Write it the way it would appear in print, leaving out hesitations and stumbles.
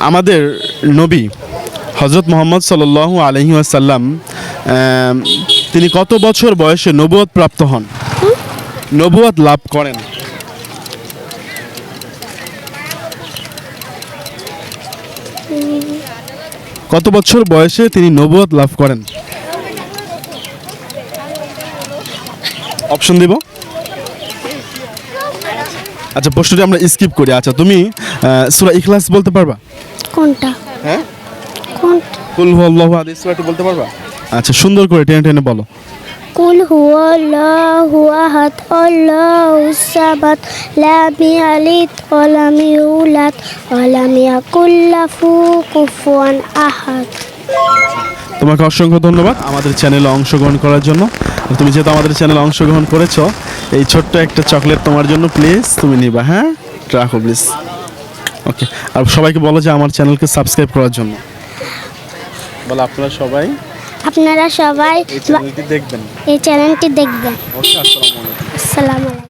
আমাদের নবী হযরত মুহাম্মদ সাল্লাল্লাহু আলাইহি ওয়াসাল্লাম তিনি কত বছর বয়সে নবুয়ত প্রাপ্ত হন, নবুয়ত লাভ করেন? কত বছর বয়সে তিনি নবুয়ত লাভ করেন? অপশন দিব? আচ্ছা, প্রশ্নটি আমরা স্কিপ করি। আচ্ছা, তুমি সূরা ইখলাস বলতে পারবা? কোনটা? হ্যাঁ, কোনটা? কুল হুয়াল্লাহু আহাদ সূরাটি বলতে পারবা? আচ্ছা, সুন্দর করে টেনে টেনে বলো। কুল হুয়াল্লাহু আহাদ আল্লাহুস সামাদ লাম ইয়ালিদ ওয়া লাম ইউলাদ ওয়া লাম ইয়াকুল লাহু কুফুয়ান আহাদ। তোমাকে অসংখ্য ধন্যবাদ আমাদের চ্যানেলে অংশগ্রহণ করার জন্য। তুমি যেহেতু আমাদের চ্যানেলে অংশগ্রহণ করেছো, এই ছোট্ট একটা চকলেট তোমার জন্য, প্লিজ তুমি নিবা। হ্যাঁ, রাখো প্লিজ। ওকে, আর সবাইকে বলো যে আমার চ্যানেলকে সাবস্ক্রাইব করার জন্য বলো। আপনারা সবাই আপনারা সবাই এই চ্যানেলটি দেখবেন। এই চ্যানেলটি দেখবেন। ওকে, আসসালামু আলাইকুম। আসসালামু আলাইকুম।